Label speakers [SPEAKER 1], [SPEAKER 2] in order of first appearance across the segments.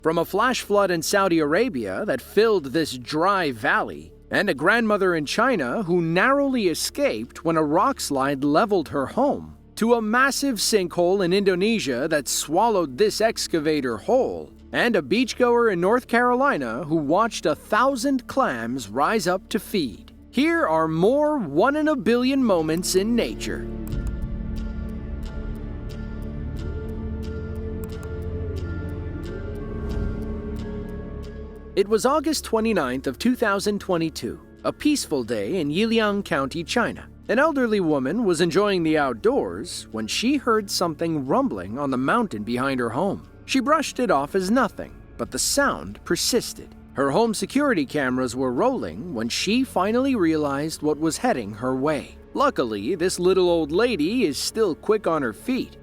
[SPEAKER 1] From a flash flood in Saudi Arabia that filled this dry valley, and a grandmother in China who narrowly escaped when a rockslide leveled her home, to a massive sinkhole in Indonesia that swallowed this excavator whole, and a beachgoer in North Carolina who watched 1,000 clams rise up to feed. Here are more one-in-a-billion moments in nature. It was August 29th of 2022, a peaceful day in Yiliang County, China. An elderly woman was enjoying the outdoors when she heard something rumbling on the mountain behind her home. She brushed it off as nothing, but the sound persisted. Her home security cameras were rolling when she finally realized what was heading her way. Luckily, this little old lady is still quick on her feet.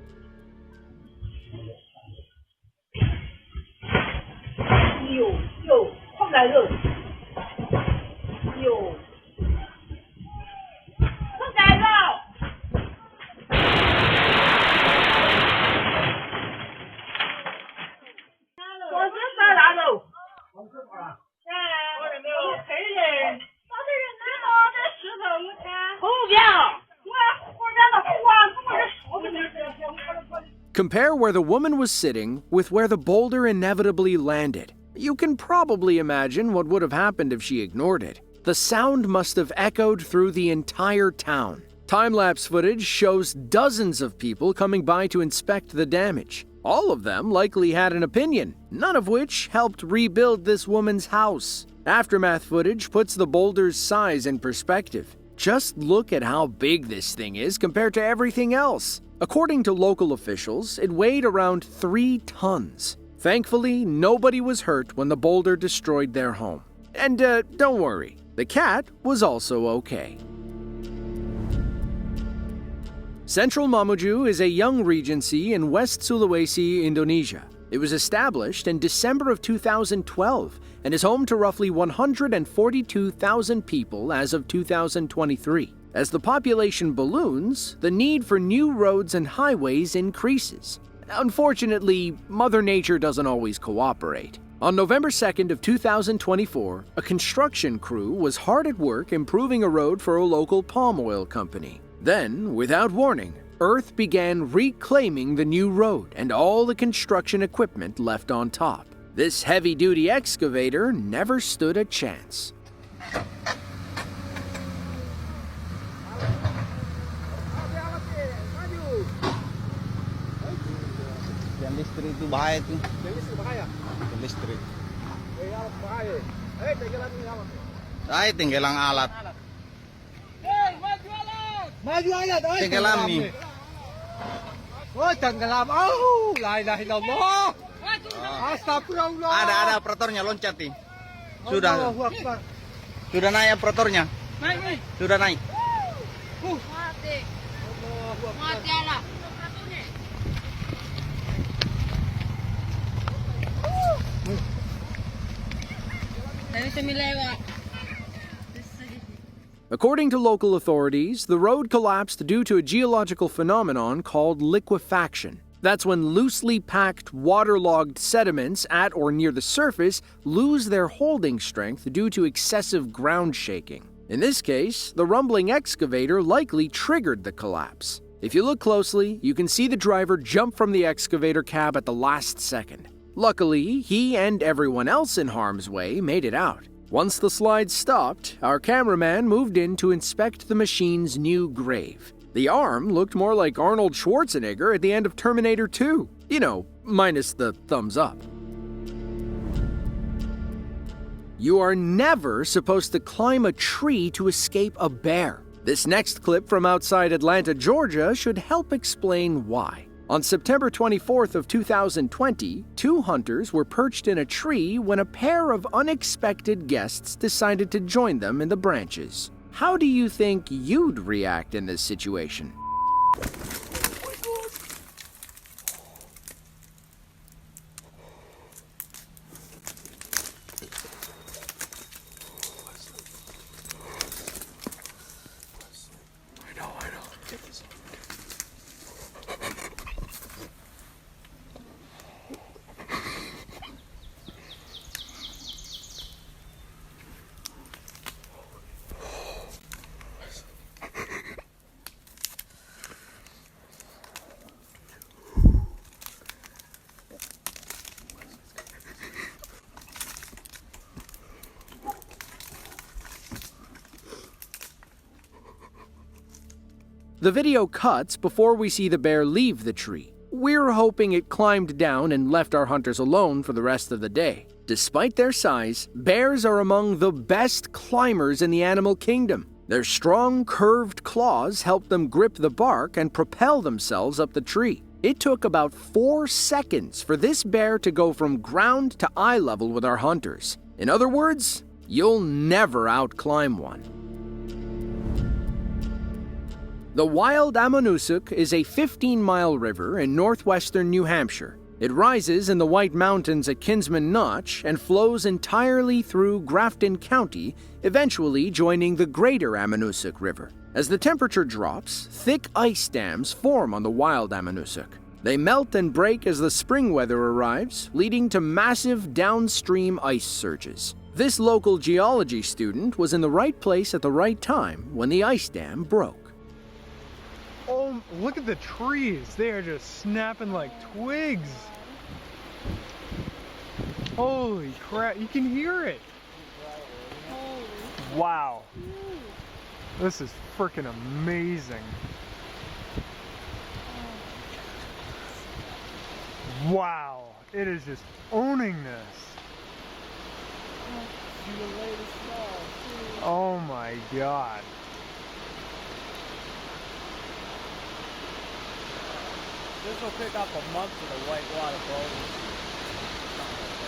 [SPEAKER 1] Compare where the woman was sitting with where the boulder inevitably landed. You can probably imagine what would have happened if she ignored it. The sound must have echoed through the entire town. Time-lapse footage shows dozens of people coming by to inspect the damage. All of them likely had an opinion, none of which helped rebuild this woman's house. Aftermath footage puts the boulder's size in perspective. Just look at how big this thing is compared to everything else. According to local officials, it weighed around 3 tons. Thankfully, nobody was hurt when the boulder destroyed their home. And don't worry, the cat was also okay. Central Mamuju is a young regency in West Sulawesi, Indonesia. It was established in December of 2012 and is home to roughly 142,000 people as of 2023. As the population balloons, the need for new roads and highways increases. Unfortunately, Mother Nature doesn't always cooperate. On November 2nd of 2024, a construction crew was hard at work improving a road for a local palm oil company. Then, without warning, Earth began reclaiming the new road and all the construction equipment left on top. This heavy-duty excavator never stood a chance.
[SPEAKER 2] Listrik itu bahaya tuh. Listrik bahaya. Listrik. Alat bahaya. Tinggalan alat. Maju alat. Maju alat. Tenggelam nih. Oh, tenggelam. Oh, la ilaha illallah. Astagfirullah. Ada operatornya loncat nih. Sudah. Sudah naik operatornya. Naik. Sudah naik. Mati. Mati alat.
[SPEAKER 1] According to local authorities, the road collapsed due to a geological phenomenon called liquefaction. That's when loosely packed, waterlogged sediments at or near the surface lose their holding strength due to excessive ground shaking. In this case, the rumbling excavator likely triggered the collapse. If you look closely, you can see the driver jump from the excavator cab at the last second. Luckily, he and everyone else in harm's way made it out. Once the slide stopped, our cameraman moved in to inspect the machine's new grave. The arm looked more like Arnold Schwarzenegger at the end of Terminator 2. You know, minus the thumbs up. You are never supposed to climb a tree to escape a bear. This next clip from outside Atlanta, Georgia should help explain why. On September 24th of 2020, 2 hunters were perched in a tree when a pair of unexpected guests decided to join them in the branches. How do you think you'd react in this situation? The video cuts before we see the bear leave the tree. We're hoping it climbed down and left our hunters alone for the rest of the day. Despite their size, bears are among the best climbers in the animal kingdom. Their strong, curved claws help them grip the bark and propel themselves up the tree. It took about 4 seconds for this bear to go from ground to eye level with our hunters. In other words, you'll never outclimb one. The Wild Ammonoosuc is a 15-mile river in northwestern New Hampshire. It rises in the White Mountains at Kinsman Notch and flows entirely through Grafton County, eventually joining the Greater Ammonoosuc River. As the temperature drops, thick ice dams form on the Wild Ammonoosuc. They melt and break as the spring weather arrives, leading to massive downstream ice surges. This local geology student was in the right place at the right time when the ice dam broke.
[SPEAKER 3] Oh, look at the trees. They are just snapping like twigs. Holy crap, you can hear it. Wow. This is freaking amazing. Wow, it is just owning this. Oh my God.
[SPEAKER 2] This will pick up a month of the whitewater boulders.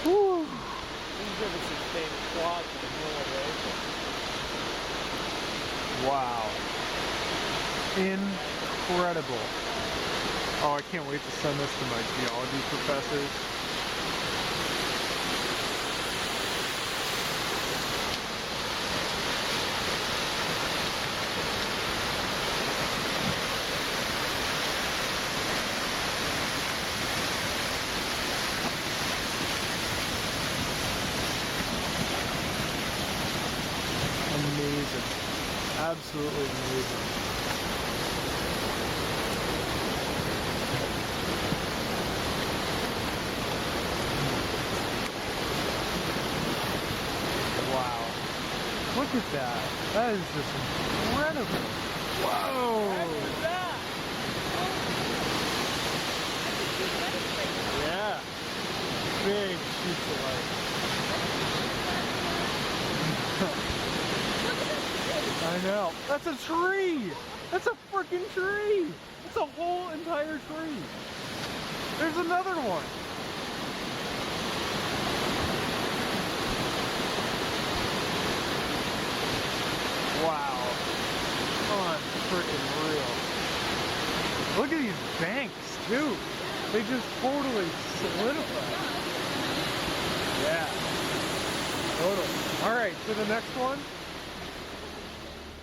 [SPEAKER 3] Woo.
[SPEAKER 2] These rivers should stay clogged in the middle of April.
[SPEAKER 3] Wow. Incredible. Oh, I can't wait to send this to my geology professors. Amazing. Absolutely amazing. Wow. Look at that. That is just incredible. Whoa. Yeah. Big sheets of light. I know. That's a tree! That's a freaking tree! It's a whole entire tree. There's another one. Wow. Unfreaking real. Look at these banks, too. They just totally solidify. Yeah. Totally. Alright, so the next one.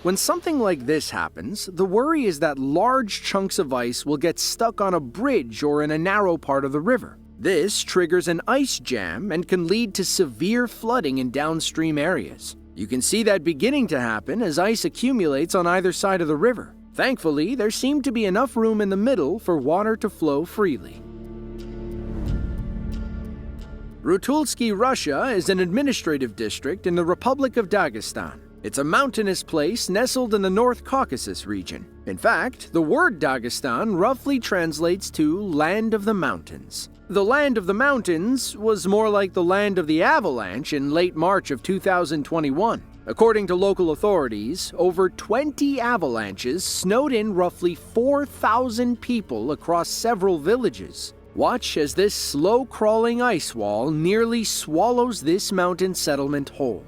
[SPEAKER 1] When something like this happens, the worry is that large chunks of ice will get stuck on a bridge or in a narrow part of the river. This triggers an ice jam and can lead to severe flooding in downstream areas. You can see that beginning to happen as ice accumulates on either side of the river. Thankfully, there seemed to be enough room in the middle for water to flow freely. Rutulsky, Russia is an administrative district in the Republic of Dagestan. It's a mountainous place nestled in the North Caucasus region. In fact, the word Dagestan roughly translates to Land of the Mountains. The Land of the Mountains was more like the Land of the Avalanche in late March of 2021. According to local authorities, over 20 avalanches snowed in roughly 4,000 people across several villages. Watch as this slow-crawling ice wall nearly swallows this mountain settlement whole.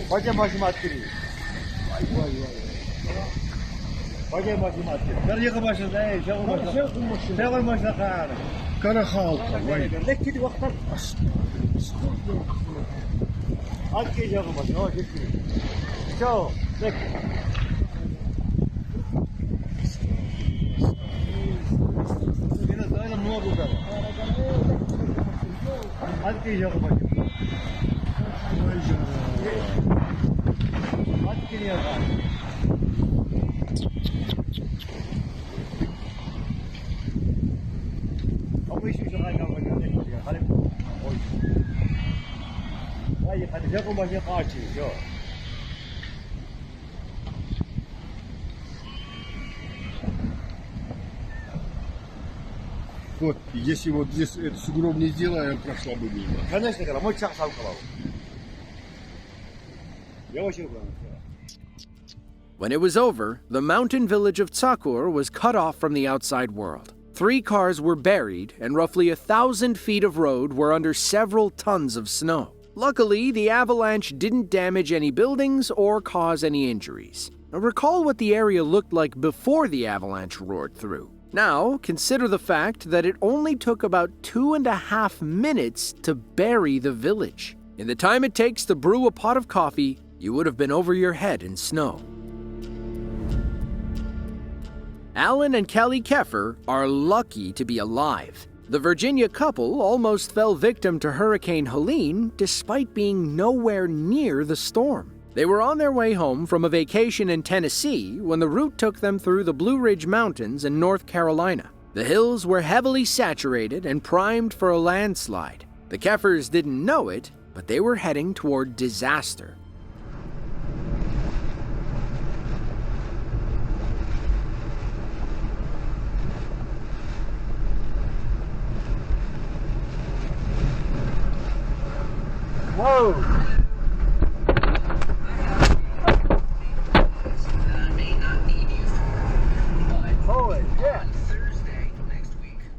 [SPEAKER 2] Pode mais materi. Pode mais materi. Quero que mais daí, já vou mais. Já vou mais da cara. Cara halka. Lekki de وقت. Aqui já vou mais. Ó, aqui. Tchau. Lekki. Biraz daha ne oldu da? Aqui já vou mais. Aqui ya var. Ama hiçbir şey kaynamadan ne yapıyor? Hadi oy. Vay hadi ya bu başa kaçıyor.
[SPEAKER 4] Вот, если вот здесь эту сугроб не сделаем, прошла бы мимо.
[SPEAKER 2] Конечно, когда мой час алкалал. Я очень главное.
[SPEAKER 1] When it was over, the mountain village of Tsakur was cut off from the outside world. 3 cars were buried, and roughly 1,000 feet of road were under several tons of snow. Luckily, the avalanche didn't damage any buildings or cause any injuries. Now, recall what the area looked like before the avalanche roared through. Now, consider the fact that it only took about 2.5 minutes to bury the village. In the time it takes to brew a pot of coffee, you would have been over your head in snow. Alan and Kelly Keffer are lucky to be alive. The Virginia couple almost fell victim to Hurricane Helene despite being nowhere near the storm. They were on their way home from a vacation in Tennessee when the route took them through the Blue Ridge Mountains in North Carolina. The hills were heavily saturated and primed for a landslide. The Keffers didn't know it, but they were heading toward disaster.
[SPEAKER 2] Whoa!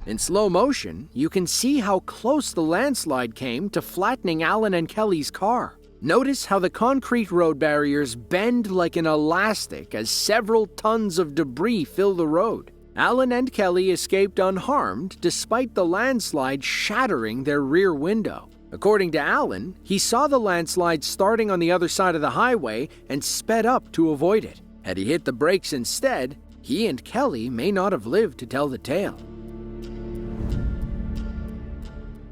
[SPEAKER 1] In slow motion, you can see how close the landslide came to flattening Alan and Kelly's car. Notice how the concrete road barriers bend like an elastic as several tons of debris fill the road. Alan and Kelly escaped unharmed despite the landslide shattering their rear window. According to Alan, he saw the landslide starting on the other side of the highway and sped up to avoid it. Had he hit the brakes instead, he and Kelly may not have lived to tell the tale.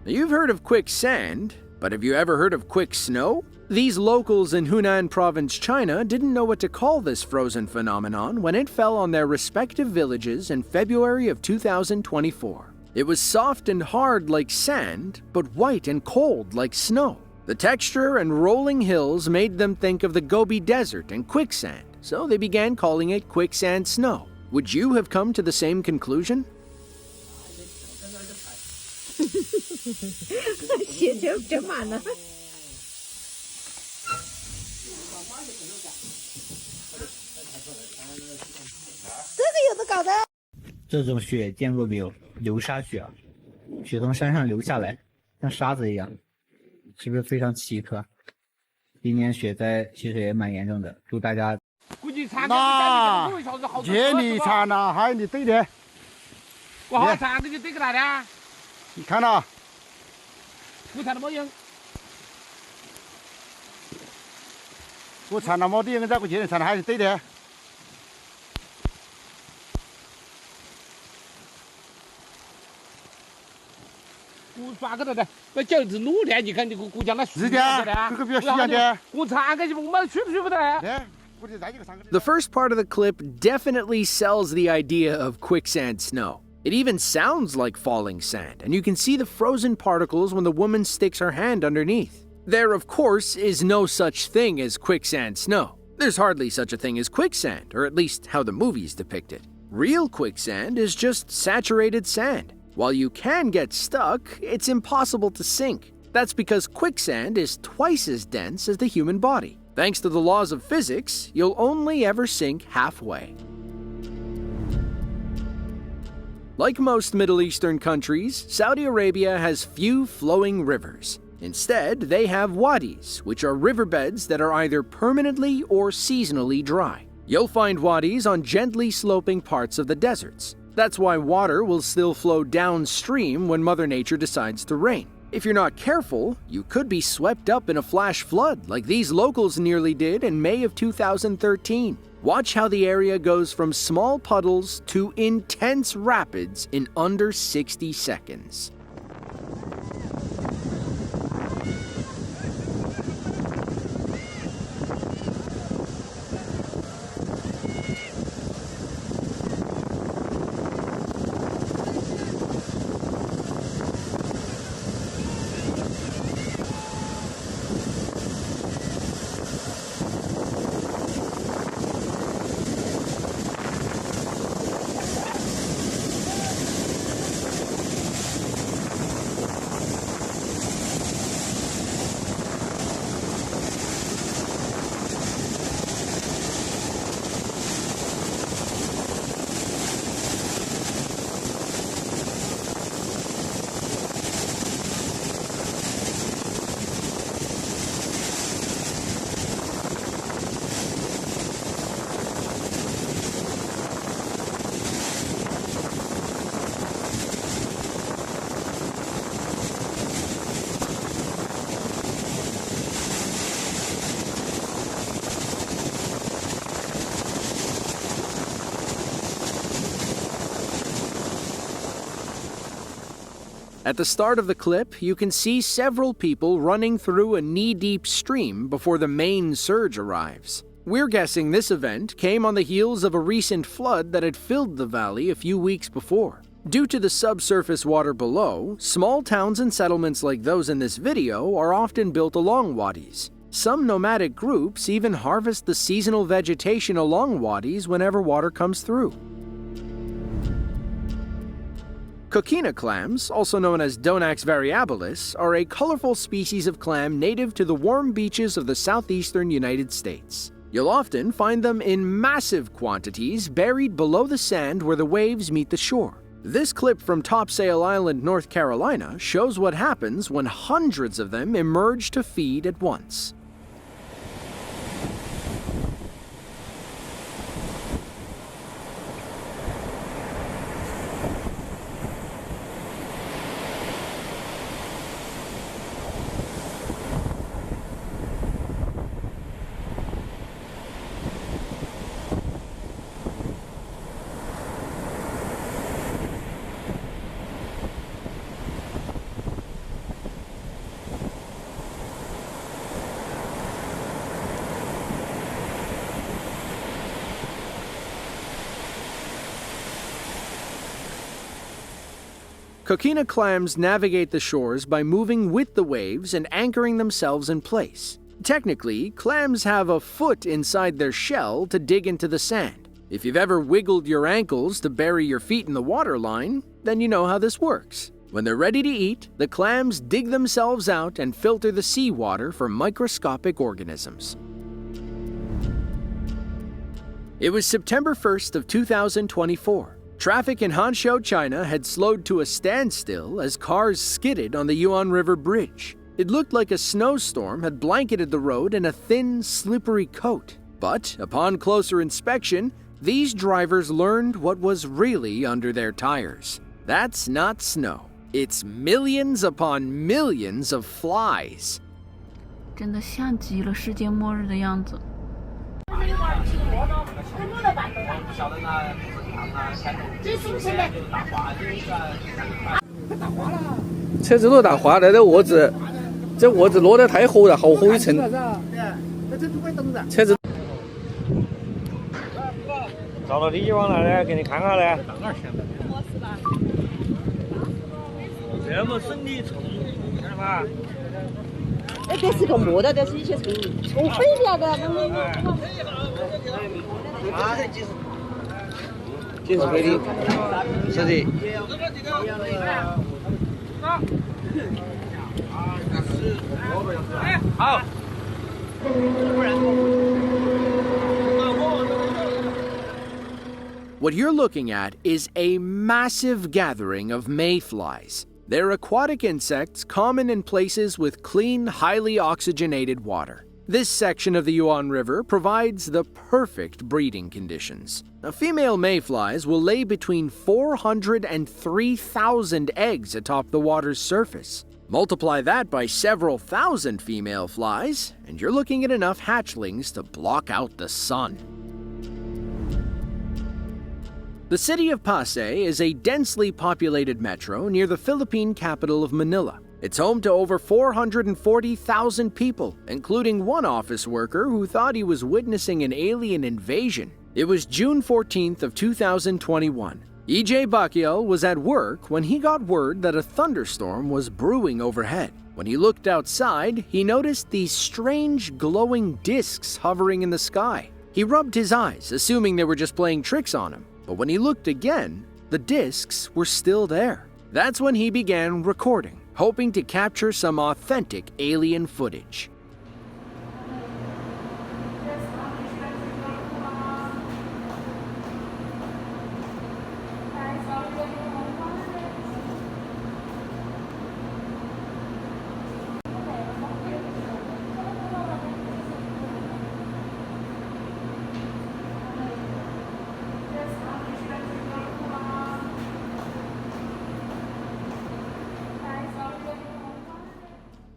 [SPEAKER 1] Now, you've heard of quicksand, but have you ever heard of quick snow? These locals in Hunan province, China, didn't know what to call this frozen phenomenon when it fell on their respective villages in February of 2024. It was soft and hard like sand, but white and cold like snow. The texture and rolling hills made them think of the Gobi Desert and quicksand, so they began calling it quicksand snow. Would you have come to the same conclusion?
[SPEAKER 5] 写就整满了。这个有的搞的。
[SPEAKER 6] 这种雪见过没有？流沙雪啊，雪从山上流下来，像沙子一样，是不是非常奇特？今年雪灾其实也蛮严重的，祝大家。
[SPEAKER 2] 那这里产呢，还你对的。
[SPEAKER 7] 我好产的就对个哪的？
[SPEAKER 2] 你看呐，
[SPEAKER 7] 我产的没用。
[SPEAKER 2] 我产了没得用，在我这里产的还是对的。
[SPEAKER 7] 我抓个的，那就是努力，你看你我讲那
[SPEAKER 2] 是的，这个比较需要的。
[SPEAKER 7] 我产个就我们去不去不得。
[SPEAKER 1] The first part of the clip definitely sells the idea of quicksand snow. It even sounds like falling sand, and you can see the frozen particles when the woman sticks her hand underneath. There, of course, is no such thing as quicksand snow. There's hardly such a thing as quicksand, or at least how the movies depict it. Real quicksand is just saturated sand. While you can get stuck, it's impossible to sink. That's because quicksand is twice as dense as the human body. Thanks to the laws of physics, you'll only ever sink halfway. Like most Middle Eastern countries, Saudi Arabia has few flowing rivers. Instead, they have wadis, which are riverbeds that are either permanently or seasonally dry. You'll find wadis on gently sloping parts of the deserts. That's why water will still flow downstream when Mother Nature decides to rain. If you're not careful, you could be swept up in a flash flood like these locals nearly did in May of 2013. Watch how the area goes from small puddles to intense rapids in under 60 seconds. At the start of the clip, you can see several people running through a knee-deep stream before the main surge arrives. We're guessing this event came on the heels of a recent flood that had filled the valley a few weeks before. Due to the subsurface water below, small towns and settlements like those in this video are often built along wadis. Some nomadic groups even harvest the seasonal vegetation along wadis whenever water comes through. Coquina clams, also known as Donax variabilis, are a colorful species of clam native to the warm beaches of the southeastern United States. You'll often find them in massive quantities buried below the sand where the waves meet the shore. This clip from Topsail Island, North Carolina, shows what happens when hundreds of them emerge to feed at once. Coquina clams navigate the shores by moving with the waves and anchoring themselves in place. Technically, clams have a foot inside their shell to dig into the sand. If you've ever wiggled your ankles to bury your feet in the waterline, then you know how this works. When they're ready to eat, the clams dig themselves out and filter the seawater for microscopic organisms. It was September 1st of 2024. Traffic in Hangzhou, China had slowed to a standstill as cars skidded on the Yuan River Bridge. It looked like a snowstorm had blanketed the road in a thin, slippery coat. But upon closer inspection, these drivers learned what was really under their tires. That's not snow. It's millions upon millions of flies.
[SPEAKER 8] 真的像极了世界末日的样子。
[SPEAKER 9] 车子落大花，那个窝子，这窝子落得太厚了，好厚一层。车子。
[SPEAKER 2] 照到你往那儿给你看下来。这么省力冲，看到吧？
[SPEAKER 5] 哎，这是个木的，这是一些冲飞掉的。
[SPEAKER 2] 啊，90倍的，是的。好。
[SPEAKER 1] What you're looking at is a massive gathering of mayflies. They're aquatic insects common in places with clean, highly oxygenated water. This section of the Yuan River provides the perfect breeding conditions. Now, female mayflies will lay between 400 and 3,000 eggs atop the water's surface. Multiply that by several thousand female flies, and you're looking at enough hatchlings to block out the sun. The city of Pasay is a densely populated metro near the Philippine capital of Manila. It's home to over 440,000 people, including one office worker who thought he was witnessing an alien invasion. It was June 14th of 2021. E.J. Baquiel was at work when he got word that a thunderstorm was brewing overhead. When he looked outside, he noticed these strange glowing discs hovering in the sky. He rubbed his eyes, assuming they were just playing tricks on him. But when he looked again, the discs were still there. That's when he began recording, hoping to capture some authentic alien footage.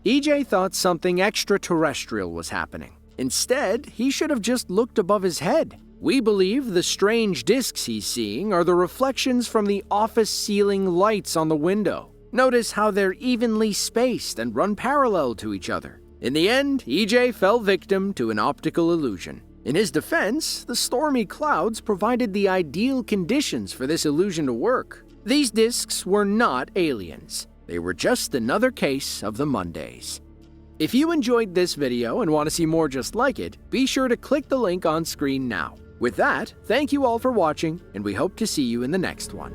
[SPEAKER 1] EJ thought something extraterrestrial was happening. Instead, he should have just looked above his head. We believe the strange discs he's seeing are the reflections from the office ceiling lights on the window. Notice how they're evenly spaced and run parallel to each other. In the end, EJ fell victim to an optical illusion. In his defense, the stormy clouds provided the ideal conditions for this illusion to work. These discs were not aliens. They were just another case of the Mondays. If you enjoyed this video and want to see more just like it, be sure to click the link on screen now. With that, thank you all for watching, and we hope to see you in the next one.